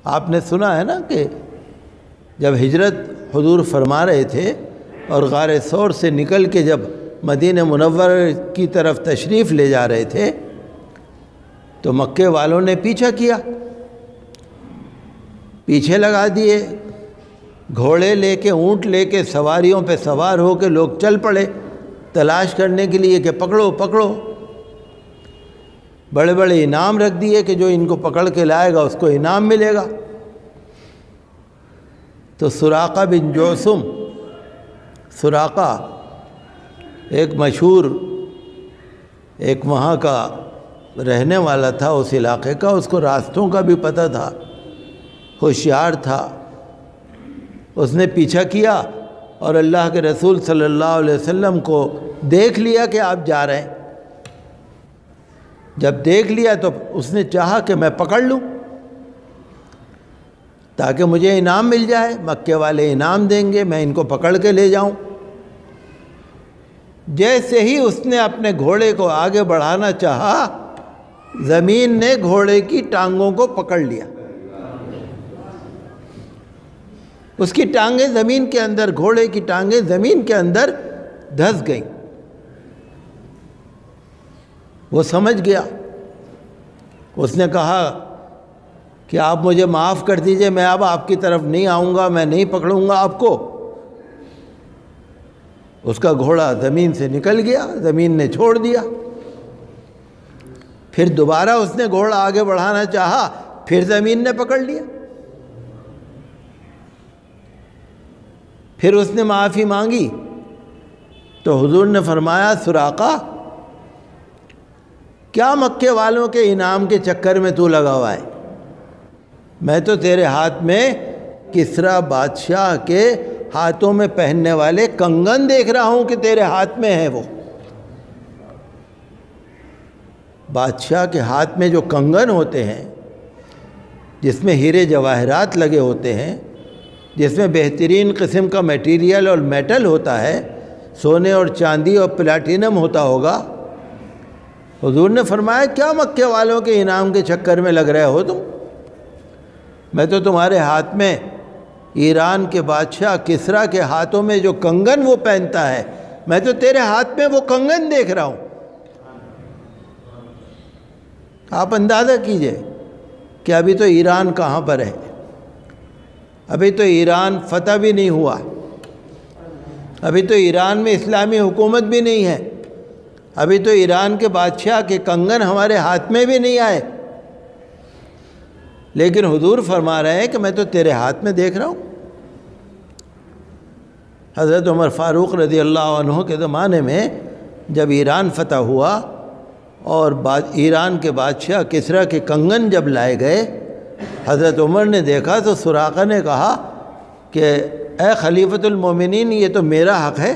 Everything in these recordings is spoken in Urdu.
آپ نے سنا ہے نا کہ جب ہجرت حضور فرما رہے تھے اور غار ثور سے نکل کے جب مدینہ منورہ کی طرف تشریف لے جا رہے تھے تو مکے والوں نے پیچھا کیا، پیچھے لگا دیے، گھوڑے لے کے، اونٹ لے کے، سواریوں پہ سوار ہو کے لوگ چل پڑے تلاش کرنے کے لیے کہ پکڑو پکڑو۔ بڑے بڑے انعام رکھ دیے کہ جو ان کو پکڑ کے لائے گا اس کو انعام ملے گا۔ تو سراقہ بن جعثم، سراقہ ایک مشہور، ایک وہاں کا رہنے والا تھا اس علاقے کا، اس کو راستوں کا بھی پتہ تھا، ہوشیار تھا۔ اس نے پیچھا کیا اور اللہ کے رسول صلی اللہ علیہ وسلم کو دیکھ لیا کہ آپ جا رہے ہیں۔ جب دیکھ لیا تو اس نے چاہا کہ میں پکڑ لوں تاکہ مجھے انعام مل جائے، مکے والے انعام دیں گے، میں ان کو پکڑ کے لے جاؤں۔ جیسے ہی اس نے اپنے گھوڑے کو آگے بڑھانا چاہا، زمین نے گھوڑے کی ٹانگوں کو پکڑ لیا، اس کی ٹانگیں زمین کے اندر، گھوڑے کی ٹانگیں زمین کے اندر دھس گئیں۔ وہ سمجھ گیا، اس نے کہا کہ آپ مجھے معاف کر دیجئے، میں اب آپ کی طرف نہیں آؤں گا، میں نہیں پکڑوں گا آپ کو۔ اس کا گھوڑا زمین سے نکل گیا، زمین نے چھوڑ دیا۔ پھر دوبارہ اس نے گھوڑا آگے بڑھانا چاہا، پھر زمین نے پکڑ لیا۔ پھر اس نے معافی مانگی تو حضور نے فرمایا، سراقہ کیا مکے والوں کے انعام کے چکر میں تو لگا ہوا ہے؟ میں تو تیرے ہاتھ میں کسریٰ بادشاہ کے ہاتھوں میں پہننے والے کنگن دیکھ رہا ہوں کہ تیرے ہاتھ میں ہے۔ وہ بادشاہ کے ہاتھ میں جو کنگن ہوتے ہیں، جس میں ہیرے جواہرات لگے ہوتے ہیں، جس میں بہترین قسم کا میٹیریل اور میٹل ہوتا ہے، سونے اور چاندی اور پلاٹینم ہوتا ہوگا، حضور نے فرمایا کیا مکے والوں کے انعام کے چکر میں لگ رہے ہو تم؟ میں تو تمہارے ہاتھ میں ایران کے بادشاہ کسریٰ کے ہاتھوں میں جو کنگن وہ پہنتا ہے، میں تو تیرے ہاتھ میں وہ کنگن دیکھ رہا ہوں۔ آپ اندازہ کیجئے کہ ابھی تو ایران کہاں پر ہے، ابھی تو ایران فتح بھی نہیں ہوا، ابھی تو ایران میں اسلامی حکومت بھی نہیں ہے، ابھی تو ایران کے بادشاہ کے کنگن ہمارے ہاتھ میں بھی نہیں آئے، لیکن حضور فرما رہے ہیں کہ میں تو تیرے ہاتھ میں دیکھ رہا ہوں۔ حضرت عمر فاروق رضی اللہ عنہ کے زمانے میں جب ایران فتح ہوا اور ایران کے بادشاہ کسریٰ کے کنگن جب لائے گئے، حضرت عمر نے دیکھا تو سراقہ نے کہا کہ اے خلیفۃ المومنین، یہ تو میرا حق ہے۔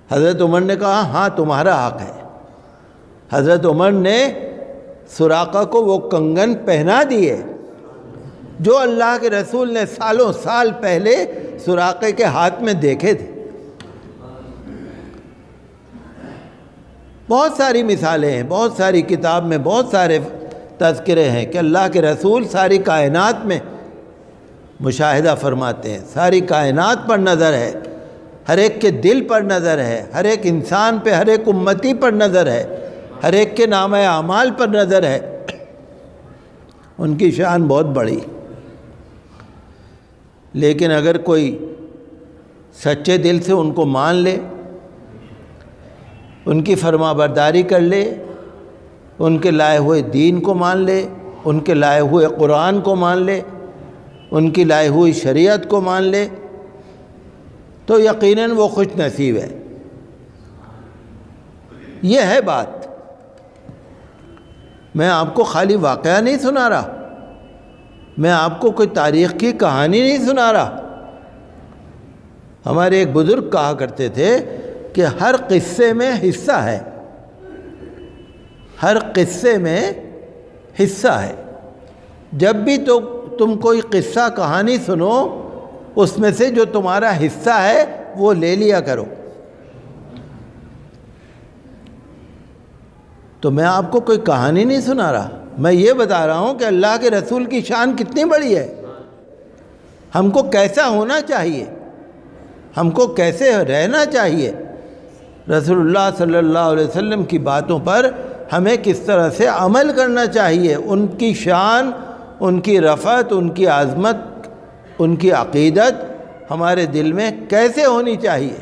حضرت عمر نے کہا ہاں تمہارا حق ہے۔ حضرت عمر نے سراقہ کو وہ کنگن پہنا دیے جو اللہ کے رسول نے سالوں سال پہلے سراقے کے ہاتھ میں دیکھے تھے۔ بہت ساری مثالیں ہیں، بہت ساری کتاب میں بہت سارے تذکرے ہیں کہ اللہ کے رسول ساری کائنات میں مشاہدہ فرماتے ہیں، ساری کائنات پر نظر ہے، ہر ایک کے دل پر نظر ہے، ہر ایک انسان پہ، ہر ایک امتی پر نظر ہے، ہر ایک کے نامہ اعمال پر نظر ہے۔ ان کی شان بہت بڑی، لیکن اگر کوئی سچے دل سے ان کو مان لے، ان کی فرما برداری کر لے، ان کے لائے ہوئے دین کو مان لے، ان کے لائے ہوئے قرآن کو مان لے، ان کی لائی ہوئی شریعت کو مان لے، تو یقیناً وہ خوش نصیب ہے۔ یہ ہے بات۔ میں آپ کو خالی واقعہ نہیں سنا رہا، میں آپ کو کوئی تاریخ کی کہانی نہیں سنا رہا۔ ہمارے ایک بزرگ کہا کرتے تھے کہ ہر قصے میں حصہ ہے، ہر قصے میں حصہ ہے۔ جب بھی تو تم کوئی قصہ کہانی سنو، اس میں سے جو تمہارا حصہ ہے وہ لے لیا کرو۔ تو میں آپ کو کوئی کہانی نہیں سنا رہا، میں یہ بتا رہا ہوں کہ اللہ کے رسول کی شان کتنی بڑی ہے، ہم کو کیسا ہونا چاہیے، ہم کو کیسے رہنا چاہیے، رسول اللہ صلی اللہ علیہ وسلم کی باتوں پر ہمیں کس طرح سے عمل کرنا چاہیے، ان کی شان، ان کی رفعت، ان کی عظمت، ان کی عقیدت ہمارے دل میں کیسے ہونی چاہیے،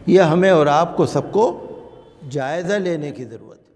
یہ ہمیں اور آپ کو سب کو جائزہ لینے کی ضرورت ہے۔